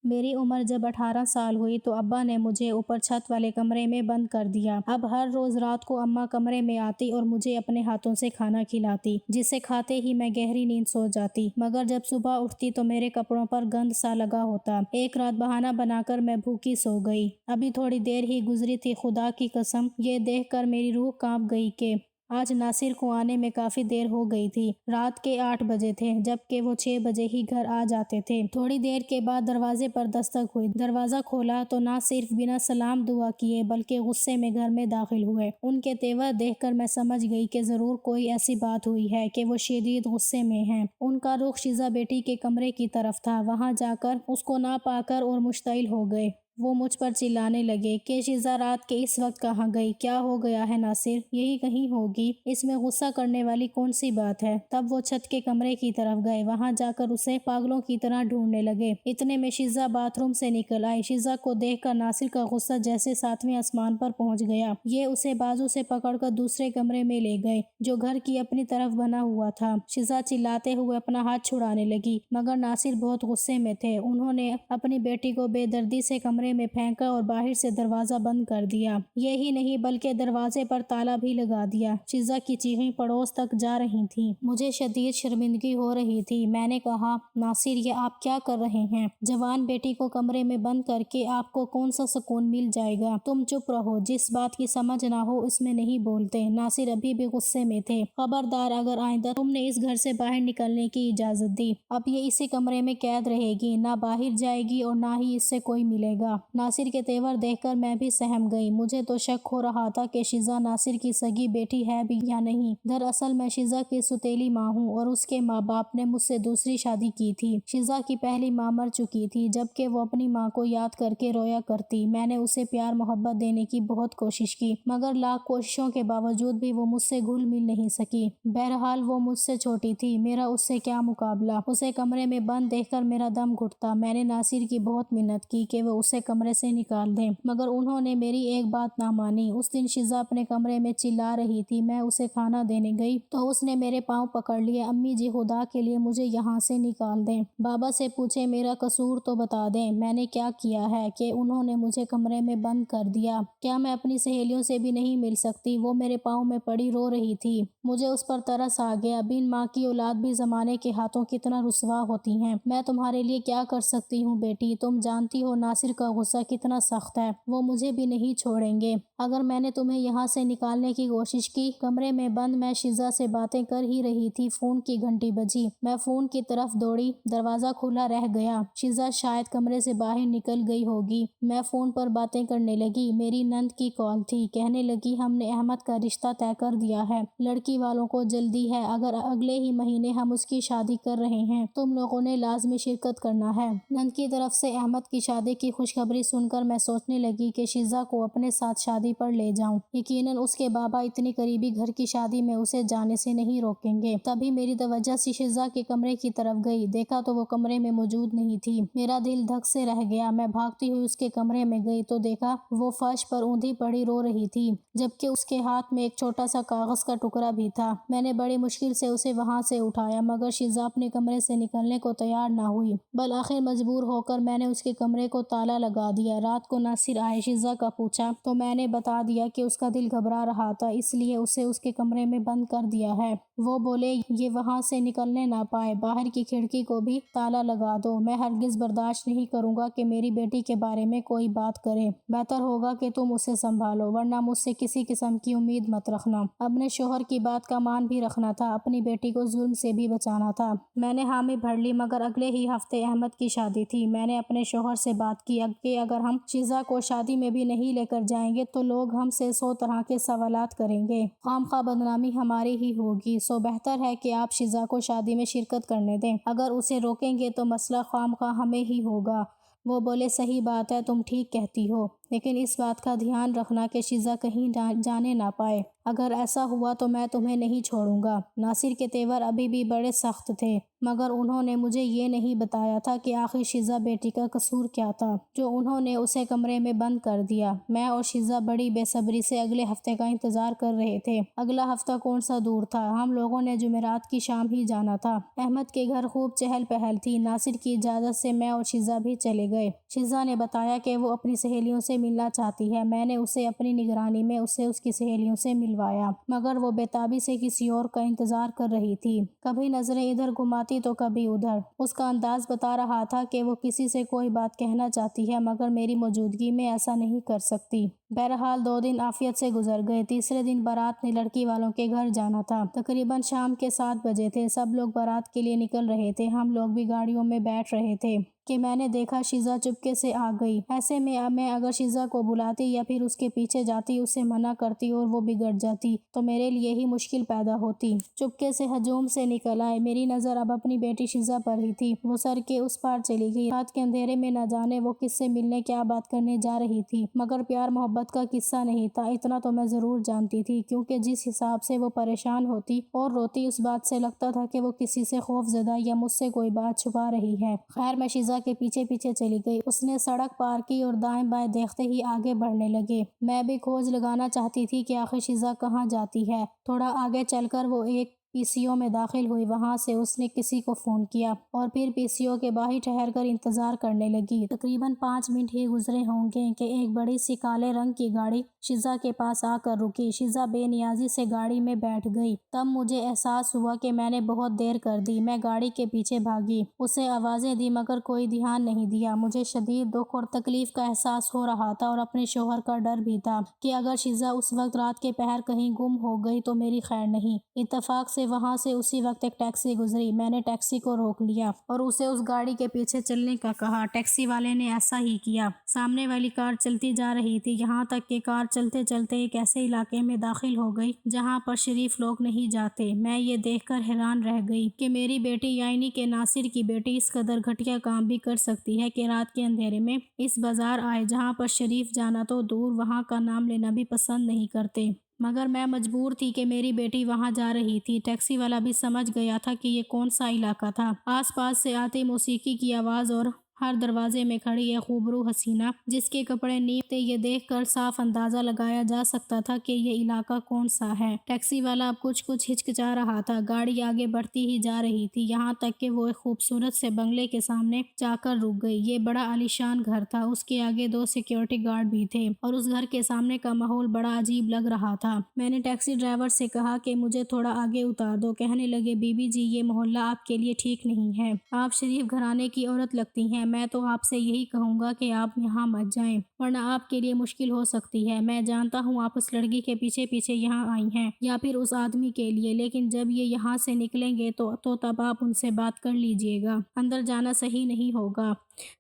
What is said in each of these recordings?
میری عمر جب 18 سال ہوئی تو ابا نے مجھے اوپر چھت والے کمرے میں بند کر دیا۔ اب ہر روز رات کو اماں کمرے میں آتی اور مجھے اپنے ہاتھوں سے کھانا کھلاتی، جسے کھاتے ہی میں گہری نیند سو جاتی، مگر جب صبح اٹھتی تو میرے کپڑوں پر گند سا لگا ہوتا۔ ایک رات بہانہ بنا کر میں بھوکی سو گئی۔ ابھی تھوڑی دیر ہی گزری تھی، خدا کی قسم یہ دیکھ کر میری روح کانپ گئی کہ آج ناصر کو آنے میں کافی دیر ہو گئی تھی۔ رات کے 8 بجے تھے، جبکہ وہ 6 بجے ہی گھر آ جاتے تھے۔ تھوڑی دیر کے بعد دروازے پر دستک ہوئی۔ دروازہ کھولا تو نہ صرف بنا سلام دعا کیے بلکہ غصے میں گھر میں داخل ہوئے۔ ان کے تیور دیکھ کر میں سمجھ گئی کہ ضرور کوئی ایسی بات ہوئی ہے کہ وہ شدید غصے میں ہیں۔ ان کا رخ شیزا بیٹی کے کمرے کی طرف تھا۔ وہاں جا کر اس کو نہ پا کر اور مشتعل ہو گئے۔ وہ مجھ پر چلانے لگے کہ شیزا رات کے اس وقت کہاں گئی؟ کیا ہو گیا ہے ناصر؟ یہی کہیں ہوگی، اس میں غصہ کرنے والی کون سی بات ہے؟ تب وہ چھت کے کمرے کی طرف گئے۔ وہاں جا کر اسے پاگلوں کی طرح ڈھونڈنے لگے۔ اتنے میں شیزا باتھ روم سے نکل آئی۔ شیزا کو دیکھ کر ناصر کا غصہ جیسے 7ویں آسمان پر پہنچ گیا۔ یہ اسے بازو سے پکڑ کر دوسرے کمرے میں لے گئے جو گھر کی اپنی طرف بنا ہوا تھا۔ شیزا چلاتے ہوئے اپنا ہاتھ چھڑانے لگی، مگر ناصر بہت غصے میں تھے۔ انہوں نے اپنی بیٹی کو بے دردی سے کمرے میں پھینکا اور باہر سے دروازہ بند کر دیا۔ یہی نہیں بلکہ دروازے پر تالا بھی لگا دیا۔ شیزا کی چیخیں پڑوس تک جا رہی تھیں۔ مجھے شدید شرمندگی ہو رہی تھی۔ میں نے کہا، ناصر یہ آپ کیا کر رہے ہیں؟ جوان بیٹی کو کمرے میں بند کر کے آپ کو کون سا سکون مل جائے گا؟ تم چپ رہو، جس بات کی سمجھ نہ ہو اس میں نہیں بولتے۔ ناصر ابھی بھی غصے میں تھے۔ خبردار، اگر آئندہ تم نے اس گھر سے باہر نکلنے کی اجازت دی، اب یہ اسی کمرے میں قید رہے گی، نہ باہر جائے گی اور نہ ہی اس سے کوئی ملے گا۔ ناصر کے تیور دیکھ کر میں بھی سہم گئی۔ مجھے تو شک ہو رہا تھا کہ شیزا ناصر کی سگی بیٹی ہے بھی یا نہیں۔ دراصل میں شیزا کی سوتیلی ماں ہوں اور اس کے ماں باپ نے مجھ سے دوسری شادی کی تھی۔ شیزا کی پہلی ماں مر چکی تھی، جبکہ وہ اپنی ماں کو یاد کر کے رویا کرتی۔ میں نے اسے پیار محبت دینے کی بہت کوشش کی، مگر لاکھ کوششوں کے باوجود بھی وہ مجھ سے گھل مل نہیں سکی۔ بہرحال وہ مجھ سے چھوٹی تھی، میرا اس سے کیا مقابلہ؟ اسے کمرے میں بند دیکھ کر میرا دم گھٹتا۔ میں نے ناصر کی بہت منت کی کہ وہ اسے کمرے سے نکال دیں، مگر انہوں نے میری ایک بات نہ مانی۔ اس دن شیزا اپنے کمرے میں چلا رہی تھی۔ میں اسے کھانا دینے گئی تو اس نے میرے پاؤں پکڑ لیے۔ امی جی، خدا کے لیے مجھے یہاں سے نکال دیں۔ بابا سے پوچھیں، میرا قصور تو بتا دیں، میں نے کیا کیا ہے کہ انہوں نے مجھے کمرے میں بند کر دیا؟ کیا میں اپنی سہیلیوں سے بھی نہیں مل سکتی؟ وہ میرے پاؤں میں پڑی رو رہی تھی۔ مجھے اس پر ترس آ گیا۔ بن ماں کی اولاد بھی زمانے کے ہاتھوں کتنا رسوا ہوتی ہیں۔ میں تمہارے لیے کیا کر سکتی ہوں بیٹی؟ تم جانتی ہو ناصر کا غصہ کتنا سخت ہے، وہ مجھے بھی نہیں چھوڑیں گے۔ اگر میں نے تمہیں یہاں سے نکالنے کی کوشش کی۔ کمرے میں بند میں شیزا سے باتیں کر ہی رہی تھی، فون کی گھنٹی بجی۔ میں فون کی طرف دوڑی، دروازہ کھلا رہ گیا۔ شیزا شاید کمرے سے باہر نکل گئی ہوگی۔ میں فون پر باتیں کرنے لگی۔ میری نند کی کال تھی۔ کہنے لگی، ہم نے احمد کا رشتہ طے کر دیا ہے، لڑکی والوں کو جلدی ہے، اگر اگلے ہی مہینے ہم اس کی شادی کر رہے ہیں، تم لوگوں نے لازمی شرکت کرنا ہے۔ نند کی طرف سے احمد کی شادی کی خوشخبری سن کر میں سوچنے لگی کہ شیزا کو اپنے ساتھ شادی پر لے جاؤں۔ یقیناً اس کے بابا اتنی قریبی گھر کی شادی میں اسے جانے سے نہیں روکیں گے۔ تبھی میری توجہ شیزا کے کمرے کی طرف گئی۔ دیکھا تو وہ کمرے میں موجود نہیں تھی۔ میرا دل دھک سے رہ گیا۔ میں بھاگتی ہوئی اس کے کمرے میں گئی تو دیکھا وہ فرش پر اوندھی پڑی رو رہی تھی، جبکہ اس کے ہاتھ میں ایک چھوٹا سا کاغذ کا ٹکڑا بھی تھا۔ میں نے بڑی مشکل سے اسے وہاں سے اٹھایا، مگر شیزا اپنے کمرے سے نکلنے کو تیار نہ ہوئی۔ بالآخر مجبور ہو کر میں نے اس کے کمرے کو تالا لگا دیا۔ رات کو ناصر آئے، شیزا کا پوچھا تو میں نے بتا دیا کہ اس کا دل گھبرا رہا تھا، اس لیے اسے اس کے کمرے میں بند کر دیا ہے۔ وہ بولے یہ وہاں سے نکلنے نہ پائے، باہر کی کھڑکی کو بھی تالا لگا دو۔ میں ہرگز برداشت نہیں کروں گا کہ میری بیٹی کے بارے میں کوئی بات کرے۔ بہتر ہوگا کہ تم اسے سنبھالو، ورنہ مجھ سے کسی قسم کی امید مت رکھنا۔ اپنے شوہر کی بات کا مان بھی رکھنا تھا، اپنی بیٹی کو ظلم سے بھی بچانا تھا۔ میں نے حامی بھر لی، مگر اگلے ہی ہفتے احمد کی شادی تھی۔ میں نے اپنے شوہر سے بات کی کہ اگر ہم شیزا کو شادی میں بھی نہیں لے کر جائیں گے تو لوگ ہم سے 100 طرح کے سوالات کریں گے، خواہ بدنامی ہماری ہی ہوگی، سو بہتر ہے کہ آپ شیزا کو شادی میں شرکت کرنے دیں۔ اگر اسے روکیں گے تو مسئلہ خواہ ہمیں ہی ہوگا۔ وہ بولے، صحیح بات ہے، تم ٹھیک کہتی ہو، لیکن اس بات کا دھیان رکھنا کہ شیزا کہیں جانے نہ پائے۔ اگر ایسا ہوا تو میں تمہیں نہیں چھوڑوں گا۔ ناصر کے تیور ابھی بھی بڑے سخت تھے، مگر انہوں نے مجھے یہ نہیں بتایا تھا کہ آخر شیزا بیٹی کا قصور کیا تھا جو انہوں نے اسے کمرے میں بند کر دیا۔ میں اور شیزا بڑی بے صبری سے اگلے ہفتے کا انتظار کر رہے تھے۔ اگلا ہفتہ کون سا دور تھا، ہم لوگوں نے جمعرات کی شام ہی جانا تھا۔ احمد کے گھر خوب چہل پہل تھی۔ ناصر کی اجازت سے میں اور شیزا بھی چلے گئے۔ گئے۔ شیزا نے بتایا کہ وہ اپنی سہیلیوں سے ملنا چاہتی ہے۔ میں نے اسے اپنی نگرانی میں اسے اس کی سہیلیوں سے ملوایا، مگر وہ بے تابی سے کسی اور کا انتظار کر رہی تھی۔ کبھی نظریں ادھر گھماتی تو کبھی ادھر۔ اس کا انداز بتا رہا تھا کہ وہ کسی سے کوئی بات کہنا چاہتی ہے، مگر میری موجودگی میں ایسا نہیں کر سکتی۔ بہرحال 2 دن عافیت سے گزر گئے۔ تیسرے دن بارات نے لڑکی والوں کے گھر جانا تھا۔ تقریباً شام کے 7 بجے تھے۔ سب لوگ بارات کے لیے نکل رہے تھے۔ ہم لوگ بھی گاڑیوں میں بیٹھ رہے تھے کہ میں نے دیکھا شیزا چپکے سے آ گئی۔ ایسے میں اگر شیزا کو بلاتی یا پھر اس کے پیچھے جاتی، اسے منع کرتی اور وہ بگڑ جاتی تو میرے لیے ہی مشکل پیدا ہوتی۔ چپکے سے ہجوم سے نکل آئے۔ میری نظر اب اپنی بیٹی شیزا پر ہی تھی۔ وہ سر کے اس پار چلی گئی۔ رات کے اندھیرے میں نہ جانے وہ کس سے ملنے کیا بات کرنے جا رہی تھی، مگر پیار محبت کا قصہ نہیں تھا، اتنا تو میں ضرور جانتی تھی، کیونکہ جس حساب سے وہ پریشان ہوتی اور روتی اس بات سے لگتا تھا کہ وہ کسی سے خوف زدہ یا مجھ سے کوئی بات چھپا رہی ہے۔ خیر میں شیزا کے پیچھے پیچھے چلی گئی۔ اس نے سڑک پار کی اور دائیں بائیں دیکھتے ہی آگے بڑھنے لگے۔ میں بھی کھوج لگانا چاہتی تھی کہ آخر شیزا کہاں جاتی ہے۔ تھوڑا آگے چل کر وہ ایک پی سی او میں داخل ہوئی۔ وہاں سے اس نے کسی کو فون کیا اور پھر پی سی او کے باہر ٹھہر کر انتظار کرنے لگی۔ تقریباً 5 منٹ ہی گزرے ہوں گے کہ ایک بڑی سی کالے رنگ کی گاڑی شیزا کے پاس آ کر رکی۔ شیزا بے نیازی سے گاڑی میں بیٹھ گئی۔ تب مجھے احساس ہوا کہ میں نے بہت دیر کر دی۔ میں گاڑی کے پیچھے بھاگی، اسے آوازیں دی، مگر کوئی دھیان نہیں دیا۔ مجھے شدید دکھ اور تکلیف کا احساس ہو رہا تھا اور اپنے شوہر کا ڈر بھی تھا کہ اگر شیزا اس وقت رات کے پہر کہیں گم ہو گئی تو میری خیر نہیں۔ اتفاق سے وہاں سے اسی وقت ایک ٹیکسی گزری۔ میں نے ٹیکسی کو روک لیا اور اسے اس گاڑی کے پیچھے چلنے کا کہا۔ ٹیکسی والے نے ایسا ہی کیا۔ سامنے والی کار چلتی جا رہی تھی، یہاں تک کہ کار چلتے چلتے ایک ایسے علاقے میں داخل ہو گئی جہاں پر شریف لوگ نہیں جاتے۔ میں یہ دیکھ کر حیران رہ گئی کہ میری بیٹی یعنی کہ ناصر کی بیٹی اس قدر گھٹیا کام بھی کر سکتی ہے کہ رات کے اندھیرے میں اس بازار آئے جہاں پر شریف جانا تو دور وہاں کا نام لینا بھی پسند نہیں کرتے، مگر میں مجبور تھی کہ میری بیٹی وہاں جا رہی تھی۔ ٹیکسی والا بھی سمجھ گیا تھا کہ یہ کون سا علاقہ تھا۔ آس پاس سے آتی موسیقی کی آواز اور ہر دروازے میں کھڑی ایک خوبرو حسینہ جس کے کپڑے نیب تھے، یہ دیکھ کر صاف اندازہ لگایا جا سکتا تھا کہ یہ علاقہ کون سا ہے۔ ٹیکسی والا اب کچھ ہچکچا رہا تھا۔ گاڑی آگے بڑھتی ہی جا رہی تھی، یہاں تک کہ وہ ایک خوبصورت سے بنگلے کے سامنے جا کر رک گئی۔ یہ بڑا عالیشان گھر تھا، اس کے آگے 2 سیکیورٹی گارڈ بھی تھے اور اس گھر کے سامنے کا ماحول بڑا عجیب لگ رہا تھا۔ میں نے ٹیکسی ڈرائیور سے کہا کہ مجھے تھوڑا آگے اتار دو۔ کہنے لگے، بی بی جی یہ محلہ آپ کے لیے ٹھیک نہیں ہے، آپ شریف گھرانے کی عورت لگتی ہیں، میں تو آپ سے یہی کہوں گا کہ آپ یہاں مت جائیں ورنہ آپ کے لیے مشکل ہو سکتی ہے۔ میں جانتا ہوں آپ اس لڑکی کے پیچھے پیچھے یہاں آئی ہیں یا پھر اس آدمی کے لیے، لیکن جب یہ یہاں سے نکلیں گے تو تب آپ ان سے بات کر لیجئے گا، اندر جانا صحیح نہیں ہوگا۔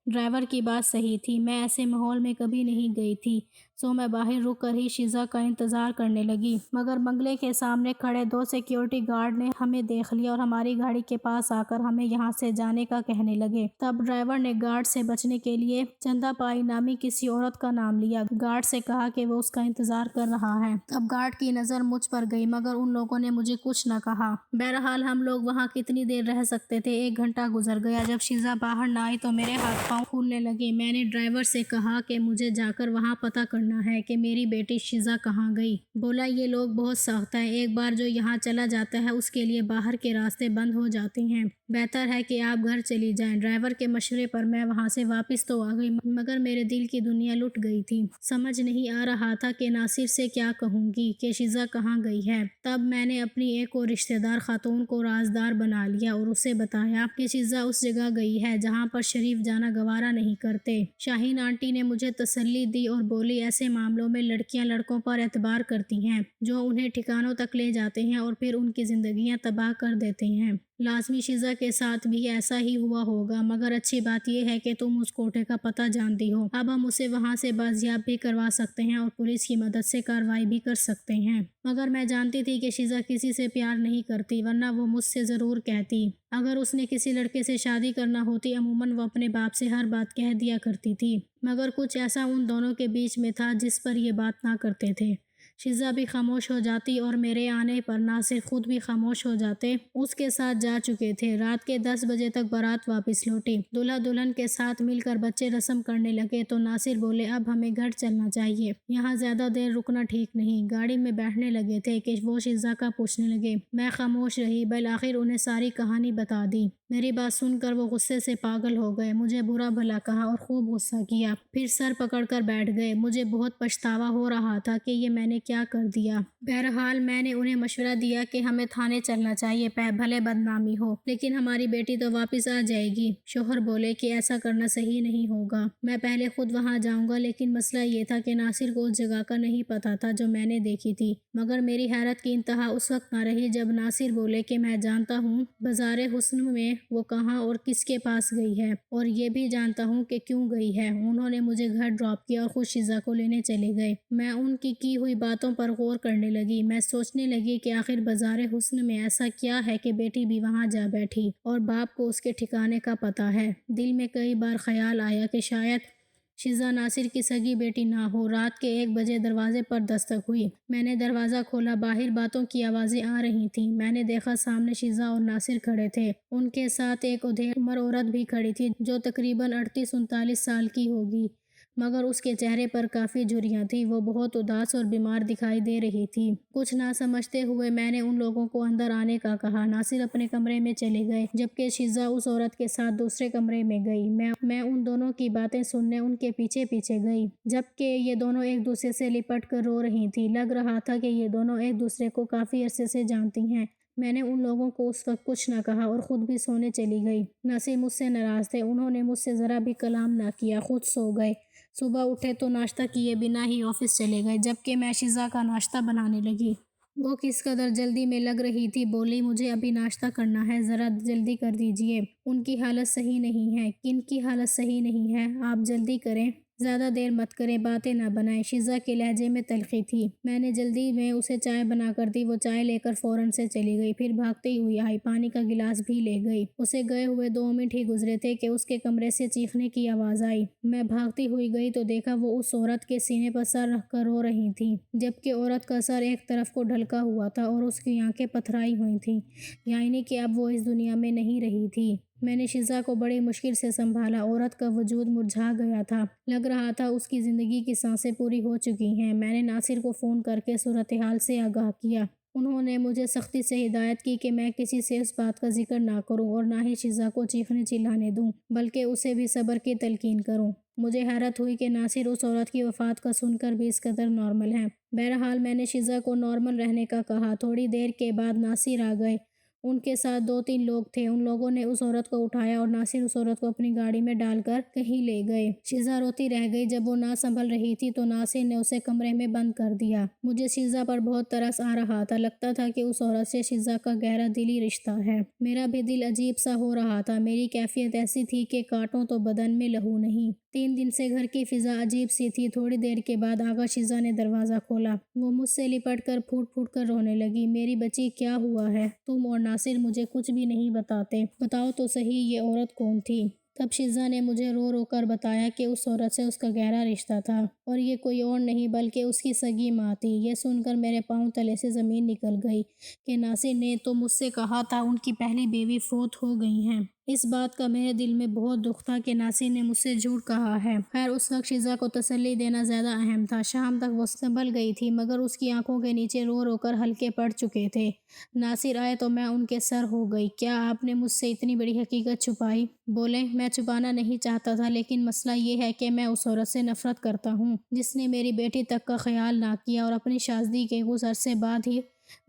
ڈرائیور کی بات صحیح تھی، میں ایسے ماحول میں کبھی نہیں گئی تھی، سو میں باہر رک کر ہی شیزا کا انتظار کرنے لگی، مگر بنگلے کے سامنے کھڑے 2 سیکیورٹی گارڈ نے ہمیں دیکھ لیا اور ہماری گاڑی کے پاس آ کر ہمیں یہاں سے جانے کا کہنے لگے۔ تب ڈرائیور نے گارڈ سے بچنے کے لیے چندہ پائی نامی کسی عورت کا نام لیا، گارڈ سے کہا کہ وہ اس کا انتظار کر رہا ہے۔ اب گارڈ کی نظر مجھ پر گئی، مگر ان لوگوں نے مجھے کچھ نہ کہا۔ بہرحال ہم لوگ وہاں کتنی دیر رہ سکتے تھے؟ 1 گھنٹہ گزر گیا۔ جب شیزا باہر نہ آئی تو میرے ہاتھ پاؤں پھولنے لگے۔ میں نے ڈرائیور سے کہا کہ مجھے جا کر وہاں پتہ کرنا ہے کہ میری بیٹی شیزا کہاں گئی۔ بولا یہ لوگ بہت سخت ہیں، ایک بار جو یہاں چلا جاتا ہے اس کے لیے باہر کے راستے بند ہو جاتے ہیں، بہتر ہے کہ آپ گھر چلی جائیں۔ ڈرائیور کے مشورے پر میں وہاں سے واپس تو آ گئی، مگر میرے دل کی دنیا لٹ گئی تھی۔ سمجھ نہیں آ رہا تھا کہ ناصر سے کیا کہوں گی کہ شیزا کہاں گئی ہے۔ تب میں نے اپنی ایک اور رشتہ دار خاتون کو رازدار بنا لیا اور اسے بتایا کہ شیزا اس جگہ گئی ہے جہاں پر شریف جانا گوارا نہیں کرتے۔ شاہین آنٹی نے مجھے تسلی دی اور بولی ایسے معاملوں میں لڑکیاں لڑکوں پر اعتبار کرتی ہیں جو انہیں ٹھکانوں تک لے جاتے ہیں اور پھر ان کی زندگیاں تباہ کر دیتے ہیں۔ لازمی شیزا کے ساتھ بھی ایسا ہی ہوا ہوگا، مگر اچھی بات یہ ہے کہ تم اس کوٹھے کا پتہ جانتی ہو، اب ہم اسے وہاں سے بازیاب بھی کروا سکتے ہیں اور پولیس کی مدد سے کارروائی بھی کر سکتے ہیں۔ مگر میں جانتی تھی کہ شیزا کسی سے پیار نہیں کرتی، ورنہ وہ مجھ سے ضرور کہتی۔ اگر اس نے کسی لڑکے سے شادی کرنا ہوتی عموماً وہ اپنے باپ سے ہر بات کہہ دیا کرتی تھی، مگر کچھ ایسا ان دونوں کے بیچ میں تھا جس پر یہ بات نہ کرتے تھے۔ شیزا بھی خاموش ہو جاتی اور میرے آنے پر ناصر خود بھی خاموش ہو جاتے، اس کے ساتھ جا چکے تھے۔ رات کے 10 بجے تک بارات واپس لوٹی۔ دلہا دلہن کے ساتھ مل کر بچے رسم کرنے لگے تو ناصر بولے اب ہمیں گھر چلنا چاہیے، یہاں زیادہ دیر رکنا ٹھیک نہیں۔ گاڑی میں بیٹھنے لگے تھے کہ وہ شیزا کا پوچھنے لگے۔ میں خاموش رہی، بالآخر انہیں ساری کہانی بتا دی۔ میری بات سن کر وہ غصے سے پاگل ہو گئے، مجھے برا بھلا کہا اور خوب غصہ کیا، پھر سر پکڑ کر بیٹھ گئے۔ مجھے بہت پچھتاوا ہو رہا تھا کہ یہ میں نے کیا کر دیا۔ بہرحال میں نے انہیں مشورہ دیا کہ ہمیں تھانے چلنا چاہیے، بھلے بدنامی ہو، لیکن ہماری بیٹی تو واپس آ جائے گی۔ شوہر بولے کہ ایسا کرنا صحیح نہیں ہوگا، میں پہلے خود وہاں جاؤں گا، لیکن مسئلہ یہ تھا کہ ناصر کو اس جگہ کا نہیں پتہ تھا جو میں نے دیکھی تھی۔ مگر میری حیرت کی انتہا اس وقت نہ رہی جب ناصر بولے کہ میں جانتا ہوں بازار حسن میں وہ کہاں اور کس کے پاس گئی ہے، اور یہ بھی جانتا ہوں کہ کیوں گئی ہے۔ انہوں نے مجھے گھر ڈراپ کیا اور خود شیزا کو لینے چلے گئے۔ میں ان کی ہوئی باتوں پر غور کرنے لگی۔ میں سوچنے لگی کہ آخر بازار حسن میں ایسا کیا ہے کہ بیٹی بھی وہاں جا بیٹھی اور باپ کو اس کے ٹھکانے کا پتہ ہے۔ دل میں کئی بار خیال آیا کہ شاید شیزا ناصر کی سگی بیٹی نہ ہو۔ رات کے 1 بجے دروازے پر دستک ہوئی۔ میں نے دروازہ کھولا، باہر باتوں کی آوازیں آ رہی تھیں۔ میں نے دیکھا سامنے شیزا اور ناصر کھڑے تھے، ان کے ساتھ ایک ادھیڑ عمر عورت بھی کھڑی تھی جو تقریباً 38-39 سال کی ہوگی، مگر اس کے چہرے پر کافی جھریاں تھیں۔ وہ بہت اداس اور بیمار دکھائی دے رہی تھی۔ کچھ نہ سمجھتے ہوئے میں نے ان لوگوں کو اندر آنے کا کہا۔ ناصر اپنے کمرے میں چلے گئے، جبکہ شیزا اس عورت کے ساتھ دوسرے کمرے میں گئی۔ میں ان دونوں کی باتیں سننے ان کے پیچھے پیچھے گئی، جبکہ یہ دونوں ایک دوسرے سے لپٹ کر رو رہی تھیں۔ لگ رہا تھا کہ یہ دونوں ایک دوسرے کو کافی عرصے سے جانتی ہیں۔ میں نے ان لوگوں کو اس وقت کچھ نہ کہا اور خود بھی سونے چلی گئی۔ ناصر مجھ سے ناراض تھے، انہوں نے مجھ سے ذرا بھی کلام نہ کیا، خود سو گئے۔ صبح اٹھے تو ناشتہ کیے بنا ہی آفس چلے گئے، جبکہ میں شیزا کا ناشتہ بنانے لگی۔ وہ کس قدر جلدی میں لگ رہی تھی، بولی مجھے ابھی ناشتہ کرنا ہے، ذرا جلدی کر دیجئے۔ ان کی حالت صحیح نہیں ہے۔ کن کی حالت صحیح نہیں ہے؟ آپ جلدی کریں، زیادہ دیر مت کریں، باتیں نہ بنائیں۔ شیزا کے لہجے میں تلخی تھی۔ میں نے جلدی میں اسے چائے بنا کر دی، وہ چائے لے کر فوراً سے چلی گئی، پھر بھاگتی ہوئی آئی، پانی کا گلاس بھی لے گئی۔ اسے گئے ہوئے 2 منٹ ہی گزرے تھے کہ اس کے کمرے سے چیخنے کی آواز آئی۔ میں بھاگتی ہوئی گئی تو دیکھا وہ اس عورت کے سینے پر سر رکھ کر رو رہی تھی، جبکہ عورت کا سر ایک طرف کو ڈھلکا ہوا تھا اور اس کی آنکھیں پتھرائی ہوئی تھیں، یعنی کہ اب وہ اس دنیا میں نہیں رہی تھی۔ میں نے شیزا کو بڑی مشکل سے سنبھالا۔ عورت کا وجود مرجھا گیا تھا، لگ رہا تھا اس کی زندگی کی سانسیں پوری ہو چکی ہیں۔ میں نے ناصر کو فون کر کے صورتحال سے آگاہ کیا۔ انہوں نے مجھے سختی سے ہدایت کی کہ میں کسی سے اس بات کا ذکر نہ کروں اور نہ ہی شیزا کو چیخنے چلانے دوں، بلکہ اسے بھی صبر کی تلقین کروں۔ مجھے حیرت ہوئی کہ ناصر اس عورت کی وفات کا سن کر بھی اس قدر نارمل ہے۔ بہرحال میں نے شیزا کو نارمل رہنے کا کہا۔ تھوڑی دیر کے بعد ناصر آ گئے، ان کے ساتھ 2-3 لوگ تھے۔ ان لوگوں نے اس عورت کو اٹھایا اور ناصر اس عورت کو اپنی گاڑی میں ڈال کر کہیں لے گئے۔ شیزا روتی رہ گئی۔ جب وہ نہ سنبھل رہی تھی تو ناصر نے اسے کمرے میں بند کر دیا۔ مجھے شیزا پر بہت ترس آ رہا تھا، لگتا تھا کہ اس عورت سے شیزا کا گہرا دلی رشتہ ہے۔ میرا بھی دل عجیب سا ہو رہا تھا، میری کیفیت ایسی تھی کہ کاٹوں تو بدن میں لہو نہیں۔ 3 دن سے گھر کی فضا عجیب سی تھی۔ تھوڑی دیر کے بعد آغا شیزا نے دروازہ کھولا۔ وہ مجھ سے لپٹ کر پھوٹ پھوٹ کر رونے لگی۔ میری بچی کیا ہوا ہے؟ تم اور ناصر مجھے کچھ بھی نہیں بتاتے، بتاؤ تو صحیح یہ عورت کون تھی؟ تب شیزا نے مجھے رو رو کر بتایا کہ اس عورت سے اس کا گہرا رشتہ تھا اور یہ کوئی اور نہیں بلکہ اس کی سگی ماں تھی۔ یہ سن کر میرے پاؤں تلے سے زمین نکل گئی کہ ناصر نے تو مجھ سے کہا تھا ان کی پہلی بیوی فوت ہو گئی ہیں۔ اس بات کا میرے دل میں بہت دکھ تھا کہ ناصر نے مجھ سے جھوٹ کہا ہے۔ خیر اس وقت شیزا کو تسلی دینا زیادہ اہم تھا۔ شام تک وہ سنبھل گئی تھی، مگر اس کی آنکھوں کے نیچے رو رو کر حلقے پڑ چکے تھے۔ ناصر آئے تو میں ان کے سر ہو گئی۔ کیا آپ نے مجھ سے اتنی بڑی حقیقت چھپائی؟ بولے میں چھپانا نہیں چاہتا تھا، لیکن مسئلہ یہ ہے کہ میں اس عورت سے نفرت کرتا ہوں جس نے میری بیٹی تک کا خیال نہ کیا اور اپنی شازدی کے کچھ عرصے بعد ہی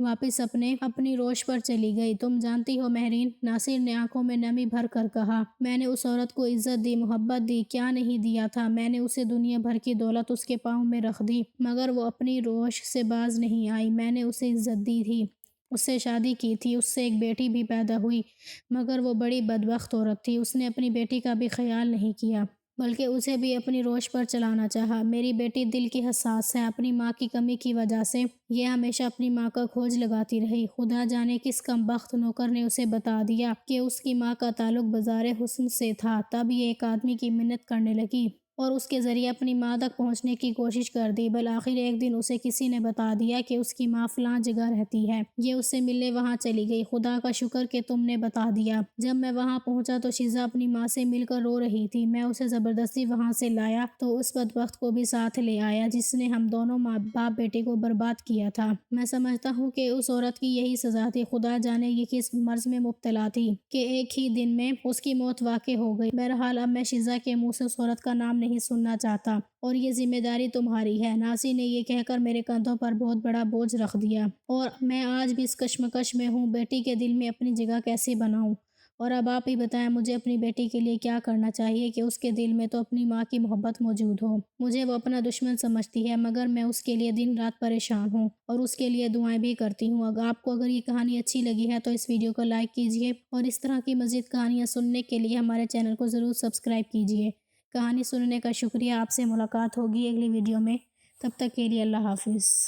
واپس اپنی روش پر چلی گئی۔ تم جانتی ہو مہرین، ناصر نے آنکھوں میں نمی بھر کر کہا، میں نے اس عورت کو عزت دی، محبت دی، کیا نہیں دیا تھا۔ میں نے اسے دنیا بھر کی دولت اس کے پاؤں میں رکھ دی، مگر وہ اپنی روش سے باز نہیں آئی۔ میں نے اسے عزت دی تھی، اس سے شادی کی تھی، اس سے ایک بیٹی بھی پیدا ہوئی، مگر وہ بڑی بدبخت عورت تھی۔ اس نے اپنی بیٹی کا بھی خیال نہیں کیا، بلکہ اسے بھی اپنی روش پر چلانا چاہا۔ میری بیٹی دل کی حساس ہے، اپنی ماں کی کمی کی وجہ سے یہ ہمیشہ اپنی ماں کا کھوج لگاتی رہی۔ خدا جانے کس کمبخت نوکر نے اسے بتا دیا کہ اس کی ماں کا تعلق بازار حسن سے تھا، تب یہ ایک آدمی کی منت کرنے لگی۔ اور اس کے ذریعے اپنی ماں تک پہنچنے کی کوشش کر دی۔ بالآخر ایک دن اسے کسی نے بتا دیا کہ اس کی ماں فلاں جگہ رہتی ہے۔ یہ اس سے ملنے وہاں چلی گئی۔ خدا کا شکر کہ تم نے بتا دیا۔ جب میں وہاں پہنچا تو شیزہ اپنی ماں سے مل کر رو رہی تھی۔ میں اسے زبردستی وہاں سے لایا تو اس بدبخت کو بھی ساتھ لے آیا جس نے ہم دونوں ماں باپ بیٹے کو برباد کیا تھا۔ میں سمجھتا ہوں کہ اس عورت کی یہی سزا تھی۔ خدا جانے یہ کس مرض میں مبتلا تھی کہ ایک ہی دن میں اس کی موت واقع ہو گئی۔ بہرحال اب میں شیزہ کے منہ سے اس عورت کا نام نہیں سننا چاہتا اور یہ ذمہ داری تمہاری ہے۔ ناسی نے یہ کہہ کر میرے کندھوں پر بہت بڑا بوجھ رکھ دیا اور میں آج بھی اس کشمکش میں ہوں، بیٹی کے دل میں اپنی جگہ کیسے بناؤں۔ اور اب آپ ہی بتائیں مجھے اپنی بیٹی کے لیے کیا کرنا چاہیے کہ اس کے دل میں تو اپنی ماں کی محبت موجود ہو۔ مجھے وہ اپنا دشمن سمجھتی ہے مگر میں اس کے لیے دن رات پریشان ہوں اور اس کے لیے دعائیں بھی کرتی ہوں۔ اگر یہ کہانی اچھی لگی ہے تو اس ویڈیو کو لائک کیجیے اور اس طرح کی مزید کہانیاں سننے کے لیے ہمارے چینل کو ضرور سبسکرائب کیجیے۔ کہانی سننے کا شکریہ۔ آپ سے ملاقات ہوگی اگلی ویڈیو میں، تب تک کے لیے اللہ حافظ۔